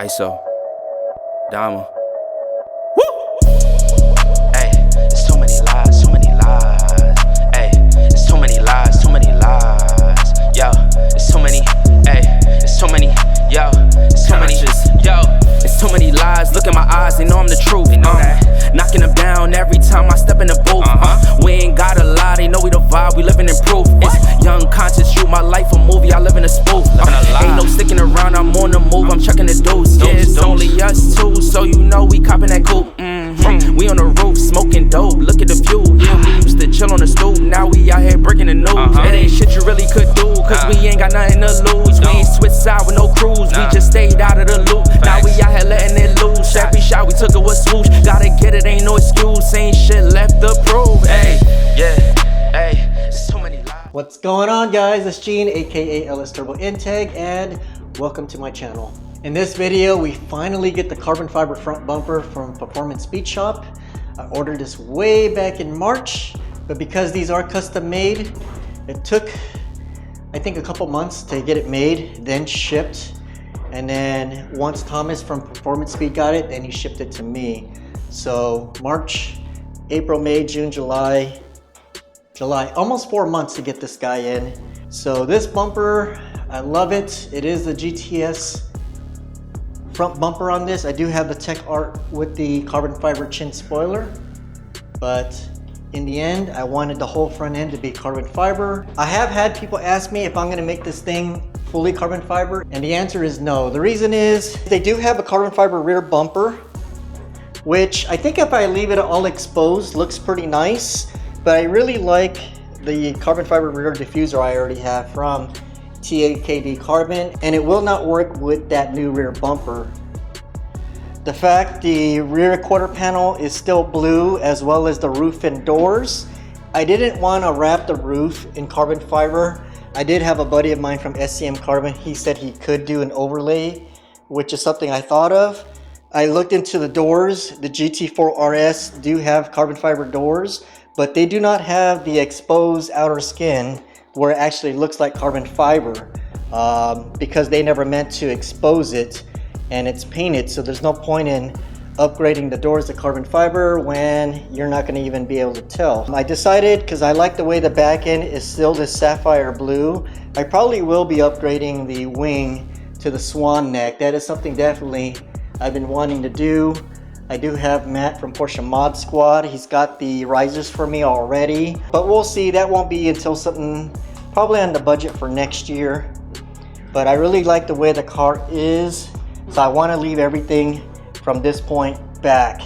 ISO, Dama. Hey, it's too many lies, too many lies. Hey, it's too many lies, too many lies. Yo, it's too many. Hey, it's too many. Yo, it's too many. Yo, It's too many lies, look in my eyes, they know I'm the truth. Knocking them down every time I step in the booth. We ain't gotta lie, they know we the vibe, we living in proof. It's young conscious, shoot my life a movie, I live in a spoof. Ain't no sticking around, I'm on the move, I'm checking the dudes. Yeah, it's only us two, so you know we copping that coupe. We on the roof, smoking dope, look at the view. Yeah, we used to chill on the stoop, now we out here breaking the news. It ain't shit you really could do, cause we ain't got nothing to lose. We ain't switched side with no cruise, we just stayed out of the loop. Now we out here letting it loose, every shot we took it was swoosh. Gotta get it, ain't no excuse, ain't shit left to prove. Hey, yeah, hey, it's too many lies. What's going on, guys? It's Gene, aka LS Turbo Integ, and welcome to my channel. In this video, we finally get the carbon fiber front bumper from PerformanceSpeedShop. I ordered this way back in March, but because these are custom made, it took, I think, a couple months to get it made, then shipped. And then once Thomas from Performance Speed got it, then he shipped it to me. So March, April, May, June, July, almost 4 months to get this guy in. So this bumper, I love it. It is the GTS front bumper on this. I do have the tech art with the carbon fiber chin spoiler, but in the end, I wanted the whole front end to be carbon fiber. I have had people ask me if I'm gonna make this thing fully carbon fiber, and the answer is no. The reason is they do have a carbon fiber rear bumper, which I think if I leave it all exposed looks pretty nice, but I really like the carbon fiber rear diffuser I already have from TAKD Carbon, and it will not work with that new rear bumper. The fact the rear quarter panel is still blue, as well as the roof and doors, I didn't want to wrap the roof in carbon fiber. I did have a buddy of mine from SCM Carbon, he said he could do an overlay, which is something I thought of. I looked into the doors. The GT4 RS do have carbon fiber doors, but they do not have the exposed outer skin where it actually looks like carbon fiber, because they never meant to expose it, and it's painted, so there's no point in upgrading the doors to carbon fiber when you're not going to even be able to tell. I decided, because I like the way the back end is still this sapphire blue, I probably will be upgrading the wing to the swan neck. That is something definitely I've been wanting to do. I do have Matt from Porsche Mod Squad. He's got the risers for me already, but we'll see. That won't be until something probably on the budget for next year. But I really like the way the car is, so I want to leave everything from this point back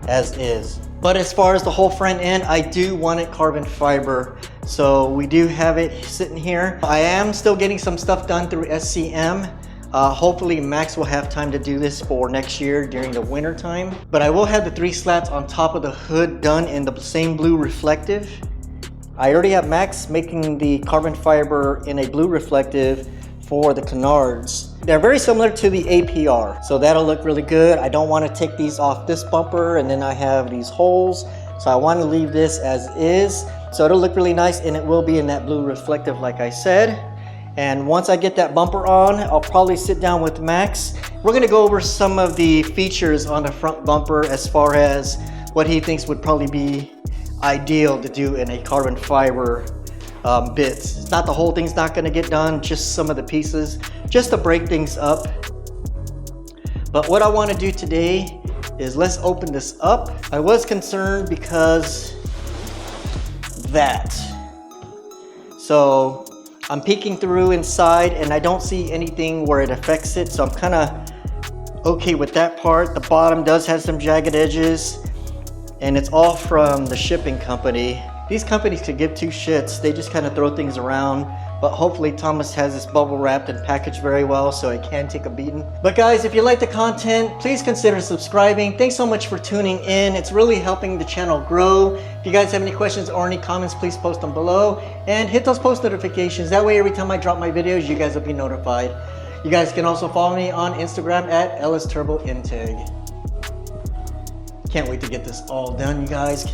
as is. But as far as the whole front end, I do want it carbon fiber, so we do have it sitting here. I am still getting some stuff done through SCM. Hopefully Max will have time to do this for next year during the winter time. But I will have the 3 slats on top of the hood done in the same blue reflective. I already have Max making the carbon fiber in a blue reflective for the Canards. They're very similar to the APR, so that'll look really good. I don't want to take these off this bumper, and then I have these holes, so I want to leave this as is. So it'll look really nice, and it will be in that blue reflective like I said. And once I get that bumper on, I'll probably sit down with Max. We're gonna go over some of the features on the front bumper as far as what he thinks would probably be ideal to do in a carbon fiber bits. It's not the whole thing's not gonna get done, just some of the pieces, just to break things up. But what I wanna do today is let's open this up. I was concerned because that. So I'm peeking through inside and I don't see anything where it affects it, so I'm kind of okay with that part. The bottom does have some jagged edges, and it's all from the shipping company. These companies could give 2 shits. They just kind of throw things around, but hopefully Thomas has this bubble wrapped and packaged very well so it can take a beating. But guys, if you like the content, please consider subscribing. Thanks so much for tuning in. It's really helping the channel grow. If you guys have any questions or any comments, please post them below and hit those post notifications. That way every time I drop my videos, you guys will be notified. You guys can also follow me on Instagram at LS Turbo Integ. Can't wait to get this all done, you guys.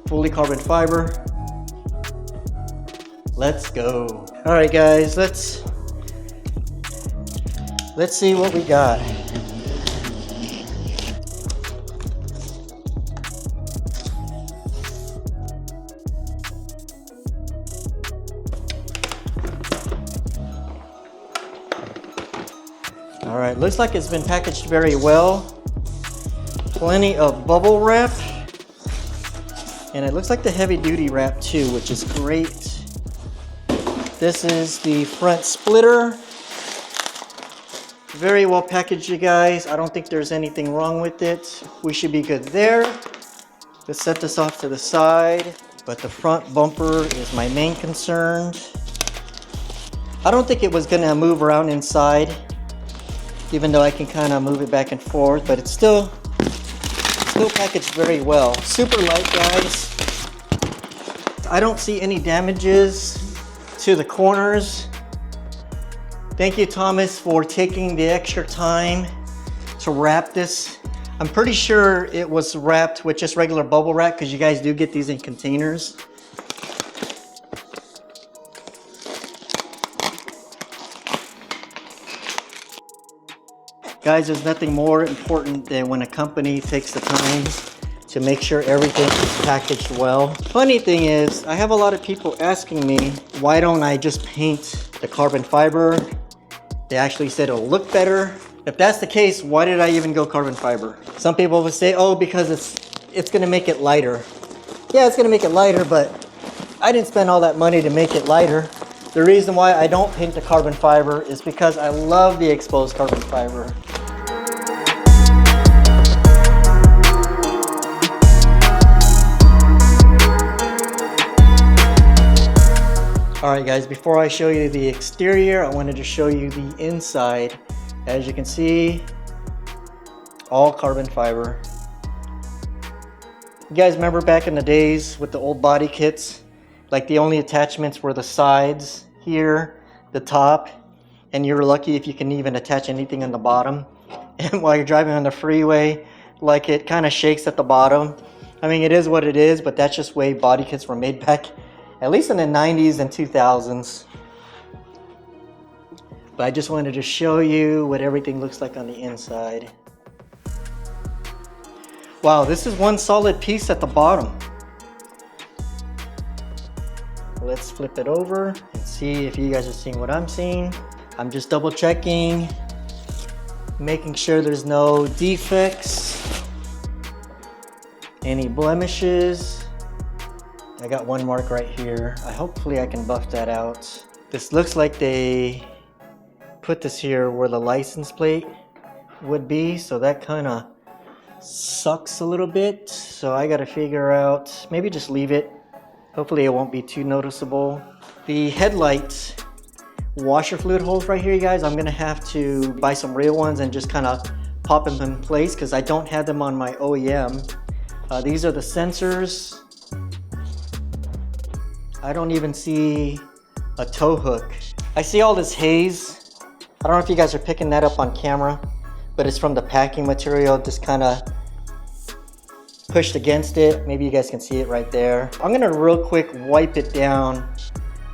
Fully carbon fiber. Let's go. All right, guys, let's Let's see what we got. All right, looks like it's been packaged very well. Plenty of bubble wrap. And it looks like the heavy duty wrap too, which is great. This is the front splitter. Very well packaged, you guys. I don't think there's anything wrong with it. We should be good there. Let's set this off to the side. But the front bumper is my main concern. I don't think it was gonna move around inside, even though I can kind of move it back and forth, but it's still packaged very well. Super light, guys. I don't see any damages to the corners. Thank you, Thomas, for taking the extra time to wrap this. I'm pretty sure it was wrapped with just regular bubble wrap, because you guys do get these in containers. Guys, there's nothing more important than when a company takes the time to make sure everything is packaged well. Funny thing is, I have a lot of people asking me, why don't I just paint the carbon fiber? They actually said it'll look better. If that's the case, why did I even go carbon fiber? Some people would say, oh, because it's gonna make it lighter. Yeah, it's gonna make it lighter, but I didn't spend all that money to make it lighter. The reason why I don't paint the carbon fiber is because I love the exposed carbon fiber. All right, guys, before I show you the exterior, I wanted to show you the inside. As you can see, all carbon fiber. You guys remember back in the days with the old body kits, like the only attachments were the sides here, the top, and you're lucky if you can even attach anything on the bottom. And while you're driving on the freeway, like it kind of shakes at the bottom. I mean, it is what it is, but that's just the way body kits were made back, at least in the 90s and 2000s. But I just wanted to show you what everything looks like on the inside. Wow, this is one solid piece at the bottom. Let's flip it over and see if you guys are seeing what I'm seeing. I'm just double checking, making sure there's no defects, any blemishes. I got one mark right here. Hopefully I can buff that out. This looks like they put this here where the license plate would be, so that kind of sucks a little bit. So I got to figure out, maybe just leave it. Hopefully it won't be too noticeable. The headlight washer fluid holes right here, you guys, I'm gonna have to buy some real ones and just kind of pop them in place because I don't have them on my OEM. These are the sensors. I don't even see a tow hook. I see all this haze. I don't know if you guys are picking that up on camera, but it's from the packing material, just kind of pushed against it. Maybe you guys can see it right there. I'm gonna real quick wipe it down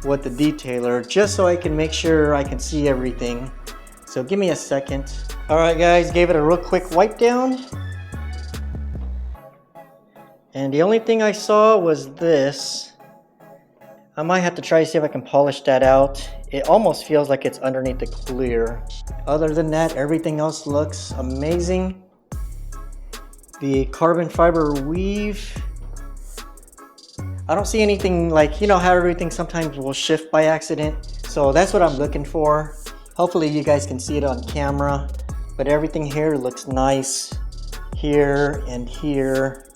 with the detailer just so I can make sure I can see everything. So give me a second. All right, guys, gave it a real quick wipe down. And the only thing I saw was this. I might have to try to see if I can polish that out. It almost feels like it's underneath the clear. Other than that, everything else looks amazing. The carbon fiber weave, I don't see anything like, you know how everything sometimes will shift by accident. So that's what I'm looking for. Hopefully you guys can see it on camera, but everything here looks nice here and here.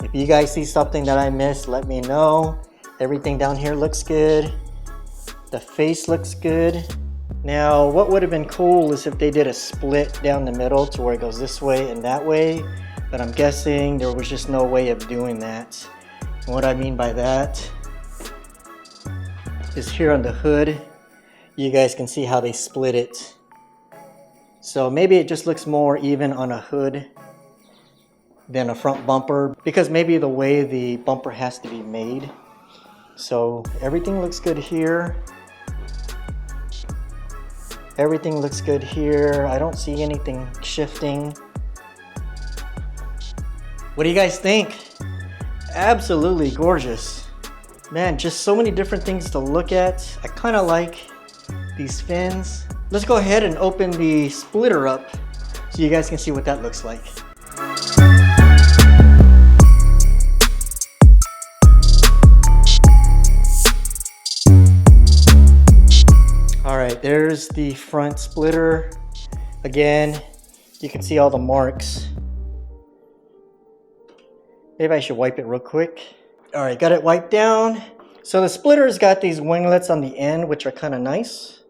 If you guys see something that I missed, let me know. Everything down here looks good. The face looks good. Now, what would have been cool is if they did a split down the middle to where it goes this way and that way, but I'm guessing there was just no way of doing that. And what I mean by that is here on the hood, you guys can see how they split it. So maybe it just looks more even on a hood than a front bumper, because maybe the way the bumper has to be made. So everything looks good here. Everything looks good here. I don't see anything shifting. What do you guys think? Absolutely gorgeous. Man, just so many different things to look at. I kind of like these fins. Let's go ahead and open the splitter up so you guys can see what that looks like. All right, there's the front splitter. Again, you can see all the marks. Maybe I should wipe it real quick. All right, got it wiped down. So the splitter's got these winglets on the end, which are kind of nice.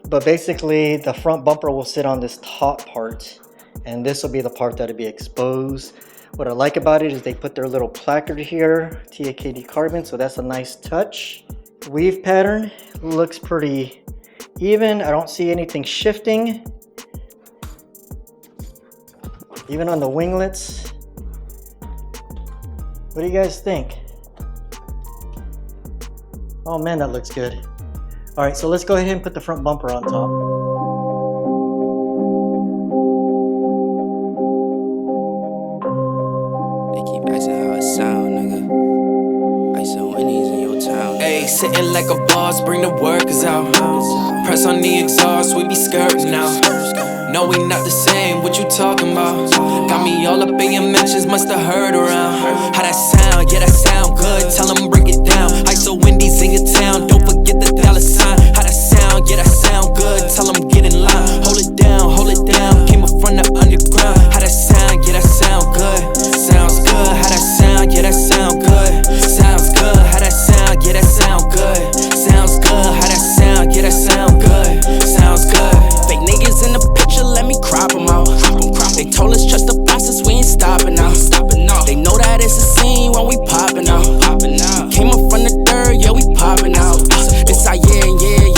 But basically, the front bumper will sit on this top part, and this will be the part that'll be exposed. What I like about it is they put their little placard here, TAKD carbon, so that's a nice touch. Weave pattern looks pretty even. I don't see anything shifting. Even on the winglets. What do you guys think? Oh man, that looks good. All right, so let's go ahead and put the front bumper on top. They keep asking how it sound, nigga. Ice and Winnie's in your town. Ayy, sitting like a boss, bring the workers out. Press on the exhaust, we be skirting now. No, we not the same, what you talking about? Got me all up in your mentions, musta heard around. How that sound, yeah that sound good, tell them break it down. Ice so Wendy's in your town, don't forget the dollar sign. How that sound, yeah that sound good, tell them get in line. Hold it down, came up from the underground. How that sound, yeah that sound good, sounds good. How that sound, yeah that sound good, sounds good. How that sound, yeah that sound good, sounds good. How that sound, yeah that sound good, sounds good. Fake niggas in the picture, let me crop them out. They told us trust the process, we ain't stopping now. They know that it's a scene when we popping out. We came up from the dirt, yeah we popping out. This our year,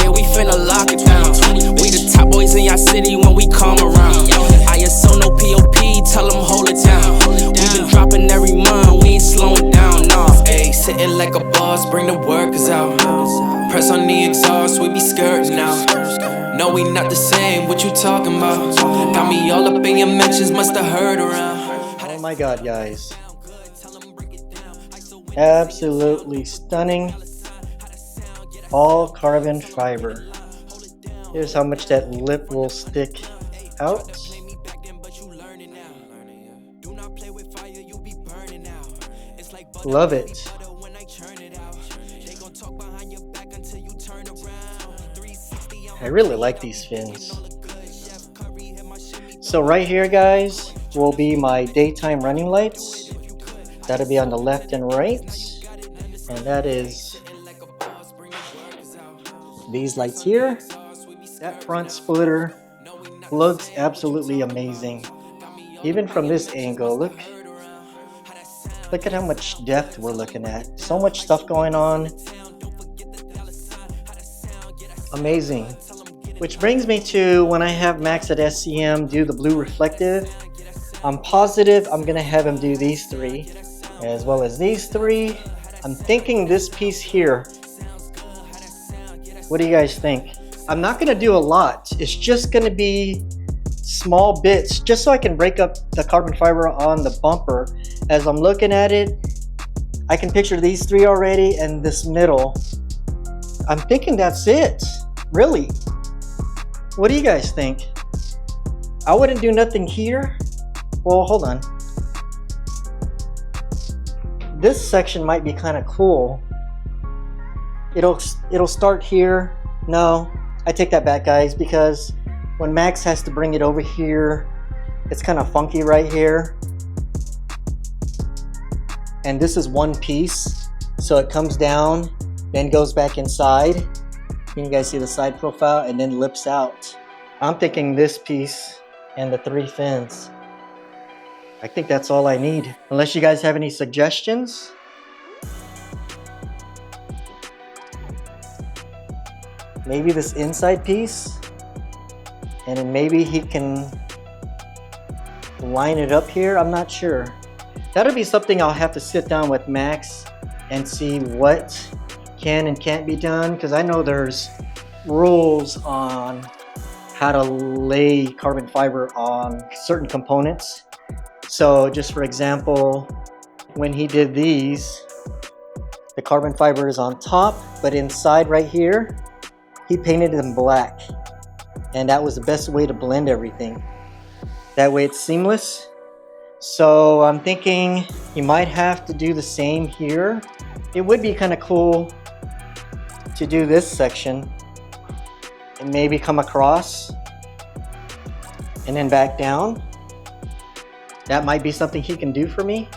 yeah, we finna lock it down. We the top boys in your city when we come around. ISO no POP, tell them hold it down. We been dropping every month, we ain't slowing down, nah. Ayy, sitting like a boss, bring the workers out. Press on the exhaust, we be skirting now. No, we not the same, what you talking about? Got me all up in your mentions, musta heard around. Oh my god, guys. Absolutely stunning. All carbon fiber. Here's how much that lip will stick out. Love it. I really like these fins. So right here, guys, will be my daytime running lights. That'll be on the left and right. And that is these lights here. That front splitter looks absolutely amazing. Even from this angle, look at how much depth we're looking at. So much stuff going on. Amazing. Which brings me to when I have Max at SCM do the blue reflective. I'm positive I'm gonna have him do these three as well as these three. I'm thinking this piece here. What do you guys think? I'm not gonna do a lot. It's just gonna be small bits just so I can break up the carbon fiber on the bumper. As I'm looking at it, I can picture these three already and this middle. I'm thinking that's it, really. What do you guys think? I wouldn't do nothing here. Well, hold on. This section might be kind of cool. It'll start here. No, I take that back, guys, because when Max has to bring it over here, it's kind of funky right here. And this is one piece, so it comes down, then goes back inside. Can you guys see the side profile and then lips out? I'm thinking this piece and the three fins. I think that's all I need. Unless you guys have any suggestions. Maybe this inside piece. And then maybe he can line it up here. I'm not sure. That'll be something I'll have to sit down with Max and see what can and can't be done, because I know there's rules on how to lay carbon fiber on certain components. So just for example, when he did these, the carbon fiber is on top, but inside right here, he painted them black. And that was the best way to blend everything. That way it's seamless. So I'm thinking you might have to do the same here. It would be kind of cool to do this section and maybe come across and then back down. That might be something he can do for me.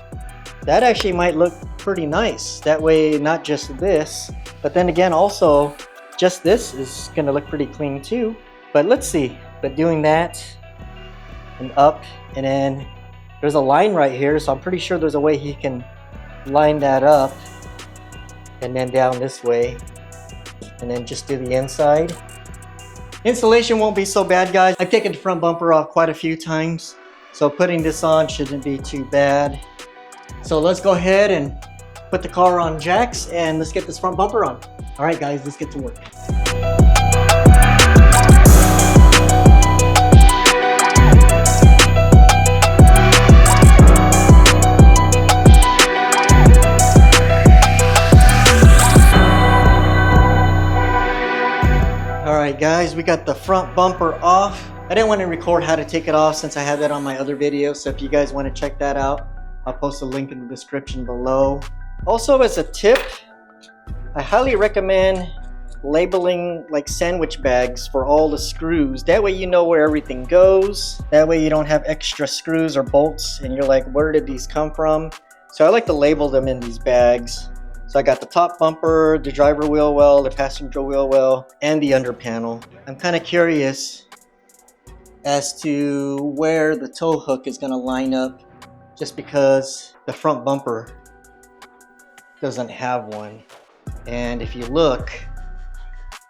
That actually might look pretty nice. That way, not just this, but then again, also just this is gonna look pretty clean too. But let's see. But doing that and up, and then there's a line right here, so I'm pretty sure there's a way he can line that up and then down this way, and then just do the inside. Installation won't be so bad, guys. I've taken the front bumper off quite a few times, so putting this on shouldn't be too bad. So let's go ahead and put the car on jacks and let's get this front bumper on. All right, guys, let's get to work. Alright guys, we got the front bumper off. I didn't want to record how to take it off since I had that on my other video, so if you guys want to check that out, I'll post a link in the description below. Also, as a tip, I highly recommend labeling like sandwich bags for all the screws. That way you know where everything goes. That way you don't have extra screws or bolts and you're like, where did these come from? So I like to label them in these bags. So I got the top bumper, the driver wheel well, the passenger wheel well, and the under panel. I'm kind of curious as to where the tow hook is going to line up, just because the front bumper doesn't have one. And if you look,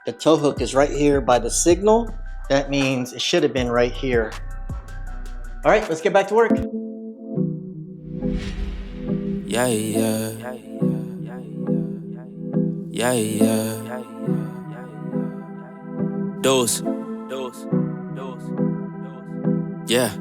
the tow hook is right here by the signal. That means it should have been right here. All right, let's get back to work. Yeah, yeah. Yeah, yeah. Dose. Yeah.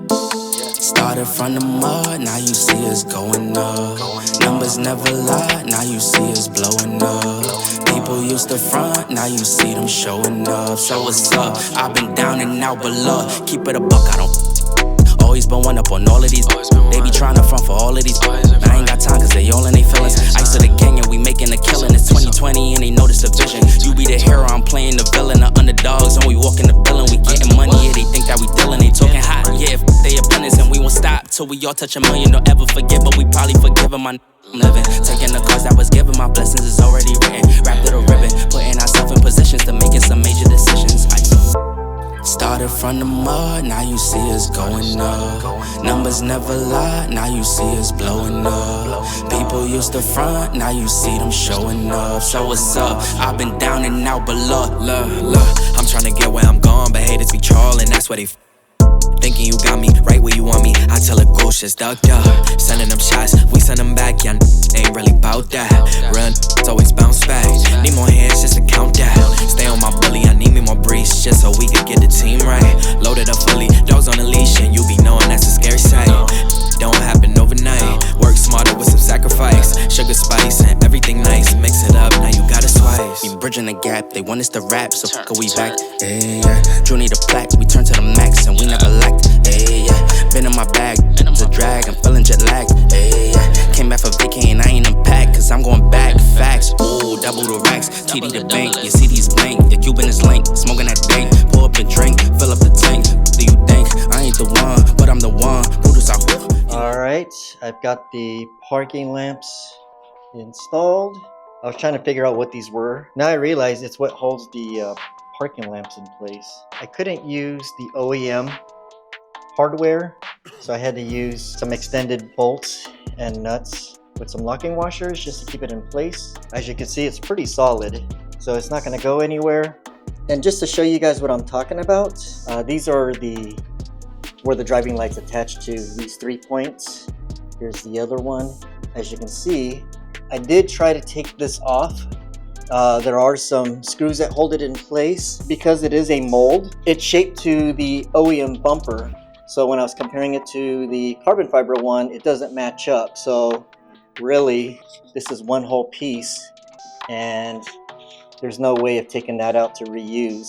Started from the mud, now you see us going up. Numbers never lie, now you see us blowing up. People used to front, now you see them showing up. So what's up? I've been down and out, but look, keep it a buck, I don't. Always been one up on all of these. They be trying to front for all of these. I ain't got time cause they all in they feelings. Ice of the gang and we making a killing. It's 2020 and they notice the vision. You be the hero, I'm playing the villain. The underdogs and we walking the villain. We getting money, yeah, they think that we dealing. They talking hot, yeah, if they opponents and we won't stop till we all touch $1 million. Don't ever forget, but we probably forgive them. I'm living, taking the cards that was given. My blessings is already written. Wrapped with a ribbon, putting ourselves in positions to making some major decisions. Started from the mud, now you see us going up. Numbers never lie, now you see us blowing up. People used to front, now you see them showing up. So what's up? I've been down and out, but look. I'm trying to get where I'm going, but haters be trolling, that's where they thinking you got me right where you want me. I tell a ghost just ducked up. Sending them shots, we send them back. Yeah, ain't really bout that. Run, it's always bounce back. Need more hands just to count that. Stay on my bully, I need me more breeze just so we can get the team right. Loaded up fully, dogs on a leash, and you be knowing that's a scary sight. Don't happen overnight. Work smarter with some sacrifice. Sugar, spice, and everything nice. Mix it up, now you got a slice. We bridging the gap, they want us to rap, so fuck we back. Yeah. Drew need a plaque, we turn to the max, and we never lacked. Yeah. Been in my bag, it's a drag, I'm feeling jet lagged. Yeah. Came back for vacation, I ain't unpacked, cause I'm going back. Facts, ooh, double the racks. TD the bank, you see these blank. Your Cuban is link, smoking that dank. Pour up a drink, fill up the tank. Do you think I ain't the one, but I'm the one who does Alright, I've got the parking lamps installed. I was trying to figure out what these were. Now I realize it's what holds the parking lamps in place. I couldn't use the OEM hardware, so I had to use some extended bolts and nuts with some locking washers just to keep it in place. As you can see, it's pretty solid, so it's not going to go anywhere. And just to show you guys what I'm talking about, these are where the driving light's attached to, these 3 points. Here's the other one. As you can see, I did try to take this off, There are some screws that hold it in place. Because it is a mold, it's shaped to the OEM bumper. So when I was comparing it to the carbon fiber one, it doesn't match up. So really, this is one whole piece, and there's no way of taking that out to reuse.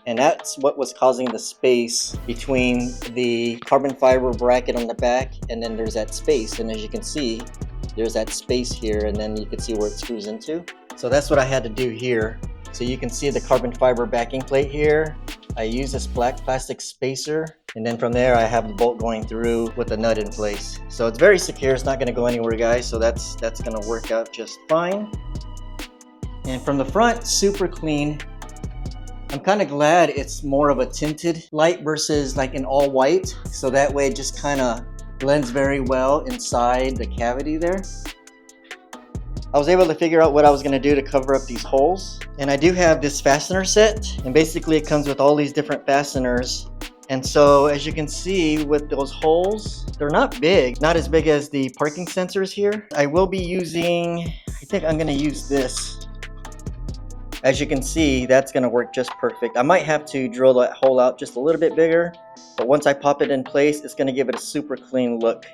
And that's what was causing the space between the carbon fiber bracket on the back, and then there's that space. And as you can see, there's that space here, and then you can see where it screws into. So that's what I had to do here. So you can see the carbon fiber backing plate here. I use this black plastic spacer, and then from there I have the bolt going through with the nut in place. So it's very secure, it's not gonna go anywhere, guys, so that's gonna work out just fine. And from the front, super clean. I'm kind of glad it's more of a tinted light versus like an all white, so that way it just kind of blends very well inside the cavity there. I was able to figure out what I was going to do to cover up these holes, and I do have this fastener set, and basically it comes with all these different fasteners. And so as you can see with those holes, they're not big, not as big as the parking sensors here. I will be using, I think I'm going to use this. As you can see, that's going to work just perfect. I might have to drill that hole out just a little bit bigger, but once I pop it in place, it's going to give it a super clean look.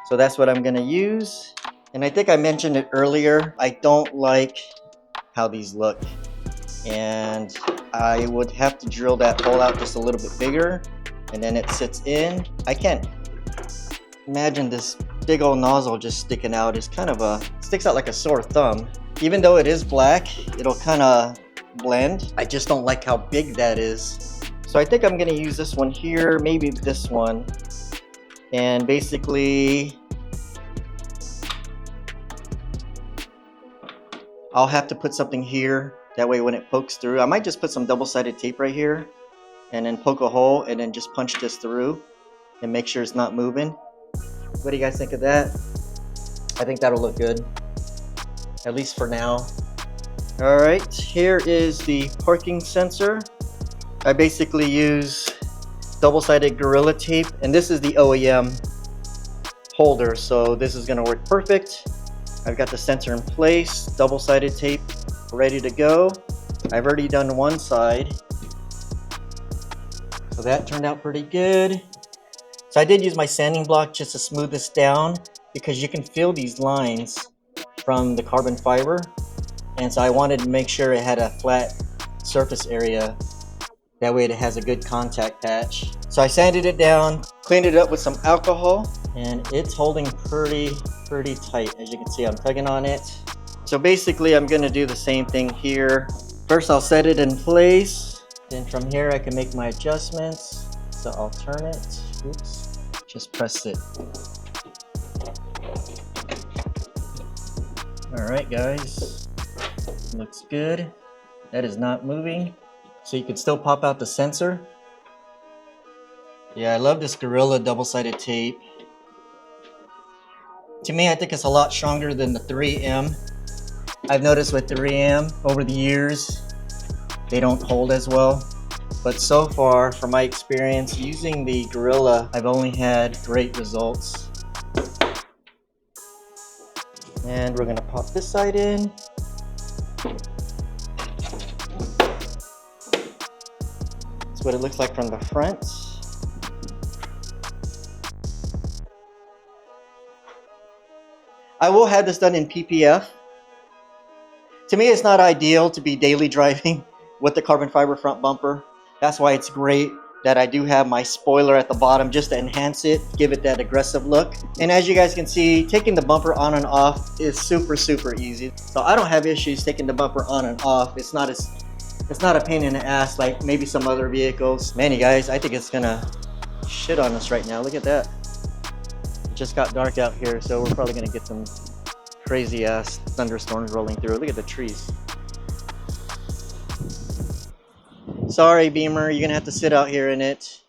So that's what I'm going to use. And I think I mentioned it earlier, I don't like how these look. And I would have to drill that hole out just a little bit bigger, and then it sits in. I can't imagine this big old nozzle just sticking out. It's kind of sticks out like a sore thumb. Even though it is black, it'll kind of blend. I just don't like how big that is. So I think I'm gonna use this one here, maybe this one. And basically, I'll have to put something here. That way when it pokes through, I might just put some double-sided tape right here and then poke a hole and then just punch this through and make sure it's not moving. What do you guys think of that? I think that'll look good, at least for now. All right, here is the parking sensor. I basically use double-sided Gorilla Tape, and this is the OEM holder, so this is gonna work perfect. I've got the sensor in place, double-sided tape ready to go. I've already done one side, so that turned out pretty good. So I did use my sanding block just to smooth this down, because you can feel these lines from the carbon fiber, and so I wanted to make sure it had a flat surface area. That way it has a good contact patch. So I sanded it down, cleaned it up with some alcohol, and it's holding pretty tight. As you can see, I'm tugging on it. So basically I'm gonna do the same thing here. First I'll set it in place, then from here I can make my adjustments. So I'll turn it, oops, just press it. All right guys, looks good. That is not moving. So you can still pop out the sensor. Yeah, I love this Gorilla double-sided tape. To me, I think it's a lot stronger than the 3M. I've noticed with 3M over the years, they don't hold as well. But so far, from my experience using the Gorilla, I've only had great results. And we're gonna pop this side in. That's what it looks like from the front. I will have this done in PPF. To me, it's not ideal to be daily driving with the carbon fiber front bumper. That's why it's great that I do have my spoiler at the bottom just to enhance it, give it that aggressive look. And as you guys can see, taking the bumper on and off is super easy. So I don't have issues taking the bumper on and off. It's not a pain in the ass like maybe some other vehicles. Man, you guys, I think it's gonna shit on us right now. Look at that. It just got dark out here, so we're probably gonna get some crazy ass thunderstorms rolling through. Look at the trees. Sorry, Beamer, you're gonna have to sit out here in it.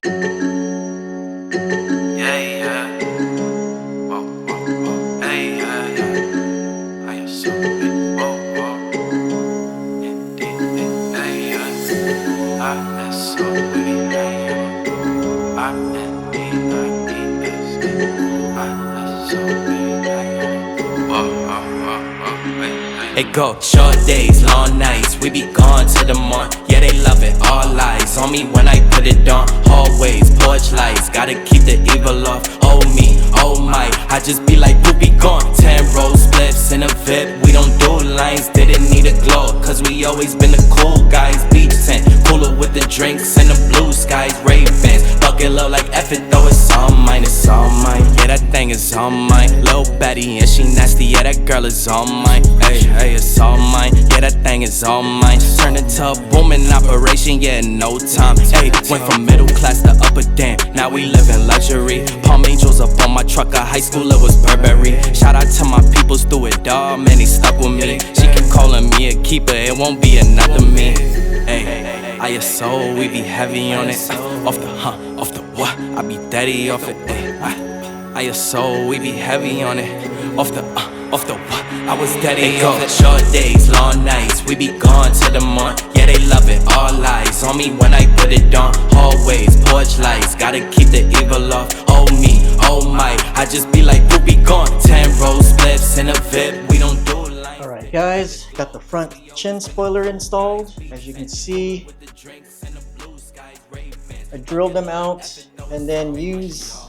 It go short days, long nights, we be gone to the morn. Yeah, they love it, all eyes on me when I put it on. Hallways, porch lights, gotta keep the evil off. Oh me, oh my, I just be like, poopy gone. 10 roll spliffs in a VIP, we don't do lines. Didn't need a glow, cause we always been the cool guys. Beach tent, cooler with the drinks and the blue skies. Ray-Bans, bucket low like F it though, it's all mine, it's all mine. Yeah, that thing is all mine. Lil' Betty and she nasty, yeah, that girl is all mine. Hey, hey, it's all mine. Yeah, that thing is all mine. Turned into a booming operation, yeah, in no time. Hey, went from middle class to upper damn. Now we live in luxury. Palm angels up on my truck, at high school it was Burberry. Shout out to my peoples through it, dawg, man, they stuck with me. She keep calling me a keeper, it won't be enough to me. Hey, ISO, we be heavy on it. Off the off the what? I be daddy off it. ISO, we be heavy on it. Off the what? I was daddy off it. Short days, long nights, we be gone to the morn. Yeah, they love it, all eyes on me when I put it on. Hallways, porch lights, gotta keep the evil off. Oh me, oh my, I just be like, poopy gone. 10 roll spliffs in a VIP, we don't do lines. Alright guys, got the front chin spoiler installed. As you can see, I drilled them out and then use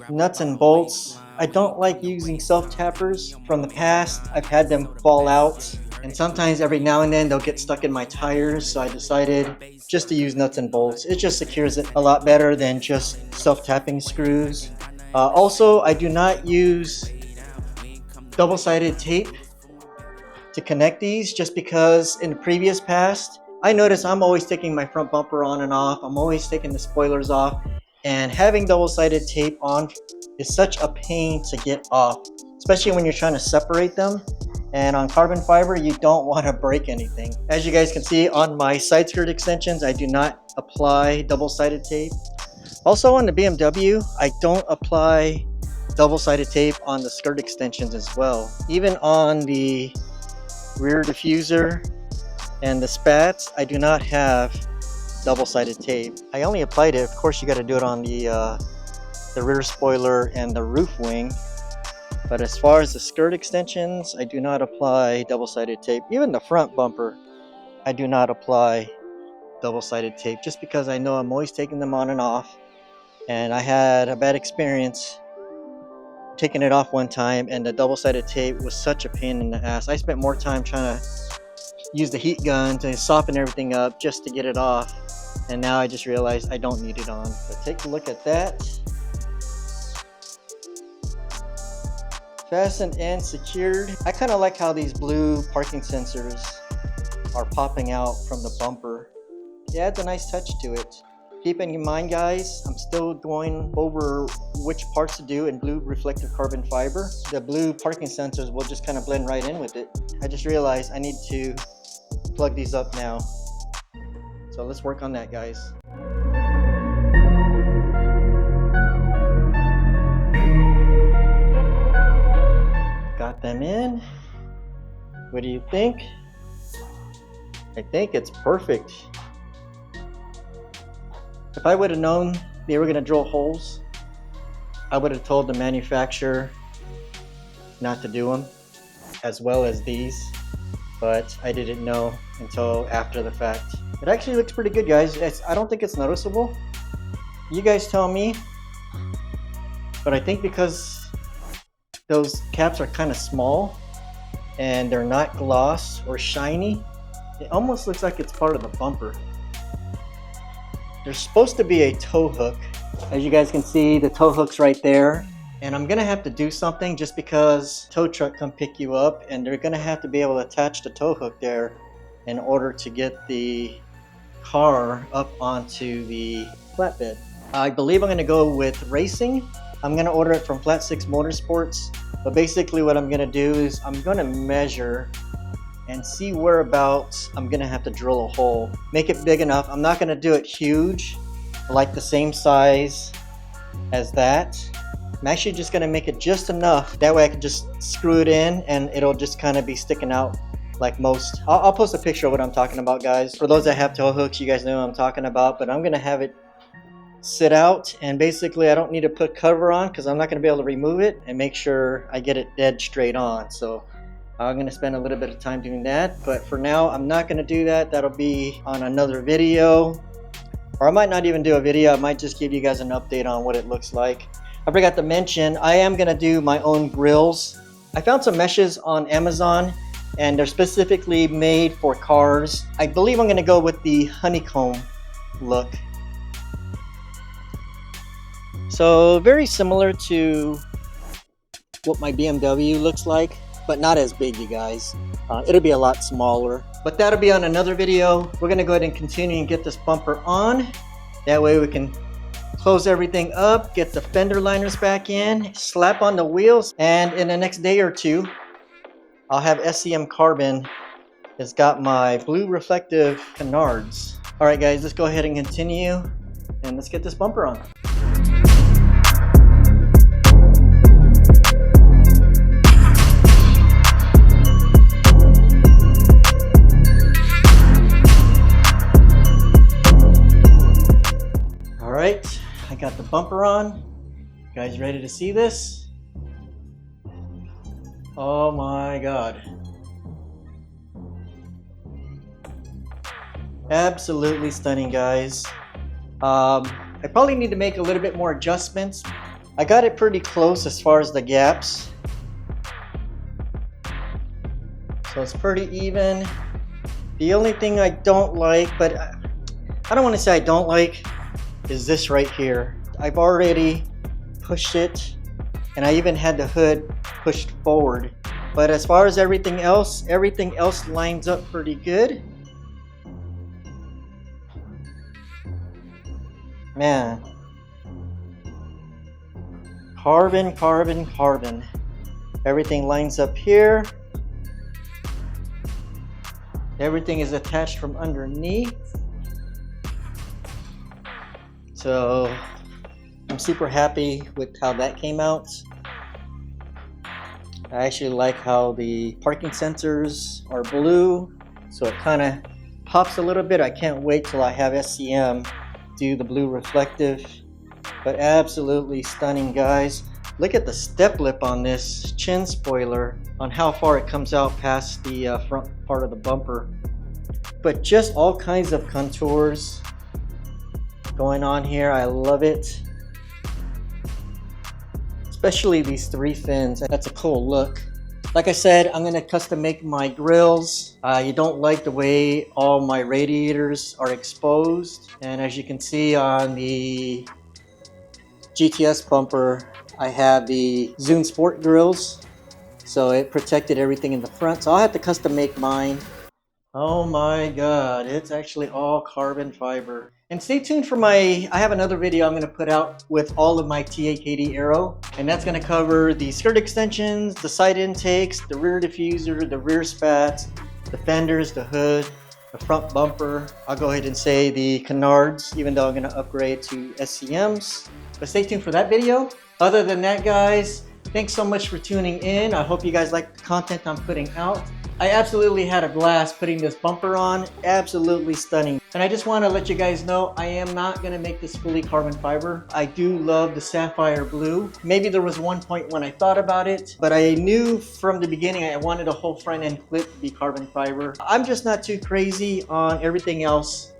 nuts and bolts. I don't like using self-tappers. From the past, I've had them fall out, and sometimes every now and then they'll get stuck in my tires, so I decided just to use nuts and bolts. It just secures it a lot better than just self-tapping screws. Also, I do not use double-sided tape to connect these, just because in the previous past, I notice I'm always taking my front bumper on and off. I'm always taking the spoilers off, and having double-sided tape on is such a pain to get off, especially when you're trying to separate them. And on carbon fiber, you don't want to break anything. As you guys can see on my side skirt extensions, I do not apply double-sided tape. Also on the BMW, I don't apply double-sided tape on the skirt extensions as well. Even on the rear diffuser and the spats, I do not have double-sided tape. I only applied it, of course you got to do it on the rear spoiler and the roof wing. But as far as the skirt extensions, I do not apply double-sided tape. Even the front bumper, I do not apply double-sided tape, just because I know I'm always taking them on and off. And I had a bad experience taking it off one time, and the double-sided tape was such a pain in the ass. I spent more time trying to use the heat gun to soften everything up just to get it off. And now I just realized I don't need it on. But take a look at that. Fastened and secured. I kind of like how these blue parking sensors are popping out from the bumper. It adds a nice touch to it. Keeping in mind, guys, I'm still going over which parts to do in blue reflective carbon fiber. The blue parking sensors will just kind of blend right in with it. I just realized I need to plug these up now. So let's work on that, guys. Got them in. What do you think? I think it's perfect. If I would have known they were going to drill holes, I would have told the manufacturer not to do them, as well as these, but I didn't know until after the fact. It actually looks pretty good, guys. I don't think it's noticeable. You guys tell me, but I think because those caps are kind of small and they're not gloss or shiny, it almost looks like it's part of the bumper. There's supposed to be a tow hook. As you guys can see, the tow hook's right there. And I'm gonna have to do something, just because tow truck come pick you up, and they're gonna have to be able to attach the tow hook there in order to get the car up onto the flatbed. I believe I'm gonna go with racing. I'm gonna order it from Flat 6 Motorsports. But basically what I'm gonna do is I'm gonna measure and see whereabouts I'm gonna have to drill a hole. Make it big enough. I'm not gonna do it huge, like the same size as that. I'm actually just gonna make it just enough. That way I can just screw it in and it'll just kind of be sticking out like most. I'll post a picture of what I'm talking about, guys. For those that have tow hooks, you guys know what I'm talking about, but I'm gonna have it sit out, and basically I don't need to put cover on because I'm not going to be able to remove it, and make sure I get it dead straight on. So I'm going to spend a little bit of time doing that, but for now I'm not going to do that. That'll be on another video, or I might not even do a video. I might just give you guys an update on what it looks like. I forgot to mention, I am going to do my own grills. I found some meshes on Amazon and they're specifically made for cars. I believe I'm going to go with the honeycomb look. So very similar to what my BMW looks like, but not as big, you guys. It'll be a lot smaller, but that'll be on another video. We're gonna go ahead and continue and get this bumper on. That way we can close everything up, get the fender liners back in, slap on the wheels, and in the next day or two, I'll have SEM Carbon. It's got my blue reflective canards. All right, guys, let's go ahead and continue, and let's get this bumper on. Alright, I got the bumper on. You guys ready to see this? Oh my god. Absolutely stunning, guys. I probably need to make a little bit more adjustments. I got it pretty close as far as the gaps. So it's pretty even. The only thing I don't like, but I don't want to say I don't like, is this right here. I've already pushed it, and I even had the hood pushed forward. But as far as everything else lines up pretty good. Man. Carbon, carbon, carbon. Everything lines up here. Everything is attached from underneath. So I'm super happy with how that came out. I actually like how the parking sensors are blue, so it kind of pops a little bit. I can't wait till I have SCM do the blue reflective, but absolutely stunning, guys. Look at the step lip on this chin spoiler, on how far it comes out past the front part of the bumper. But just all kinds of contours going on here. I love it, especially these three fins. That's a cool look. Like I said, I'm gonna custom make my grills. You don't like the way all my radiators are exposed, and as you can see on the GTS bumper, I have the Zoom Sport grills, so it protected everything in the front. So I'll have to custom make mine. Oh my god, it's actually all carbon fiber. And stay tuned for I have another video I'm going to put out with all of my TAKD aero, and that's going to cover the skirt extensions, the side intakes, the rear diffuser, the rear spats, the fenders, the hood, the front bumper. I'll go ahead and say the canards, even though I'm going to upgrade to SCMs. But stay tuned for that video. Other than that, guys, thanks so much for tuning in. I hope you guys like the content I'm putting out. I absolutely had a blast putting this bumper on. Absolutely stunning. And I just want to let you guys know, I am not going to make this fully carbon fiber. I do love the sapphire blue. Maybe there was one point when I thought about it, but I knew from the beginning I wanted a whole front end clip to be carbon fiber. I'm just not too crazy on everything else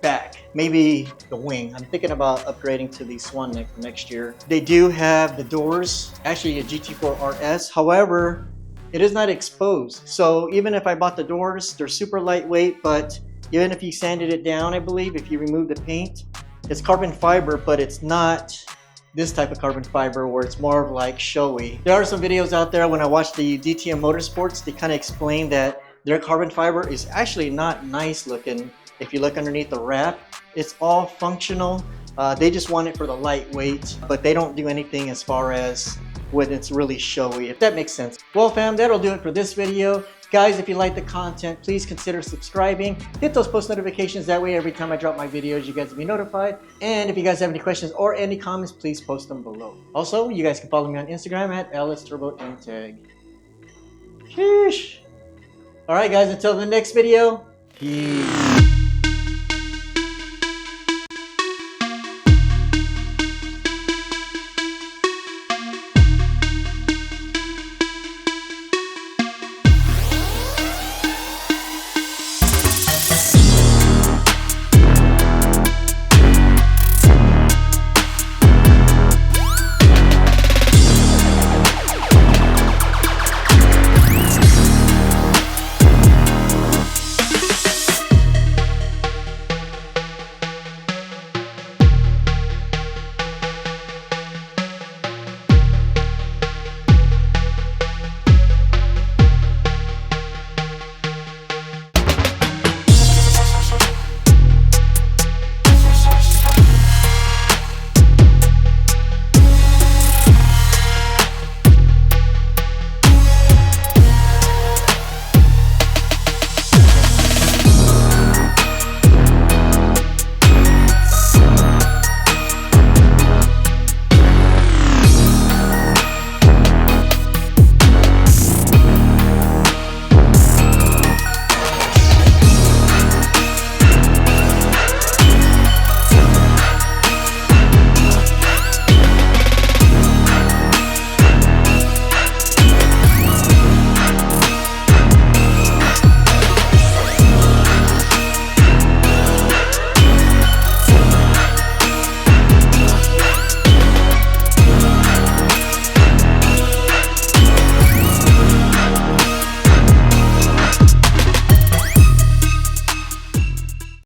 back. Maybe the wing. I'm thinking about upgrading to the swan neck for next year. They do have the doors, actually a GT4 RS. However, it is not exposed. So even if I bought the doors, they're super lightweight, but even if you sanded it down, I believe, if you remove the paint, it's carbon fiber, but it's not this type of carbon fiber where it's more of like showy. There are some videos out there when I watched the DTM Motorsports, they kind of explain that their carbon fiber is actually not nice looking. If you look underneath the wrap, it's all functional. They just want it for the lightweight, but they don't do anything as far as when it's really showy, if that makes sense. Well, fam, that'll do it for this video. Guys, if you like the content, please consider subscribing. Hit those post notifications. That way, every time I drop my videos, you guys will be notified. And if you guys have any questions or any comments, please post them below. Also, you guys can follow me on Instagram at LSTurboInteg. Sheesh. All right, guys, until the next video, peace.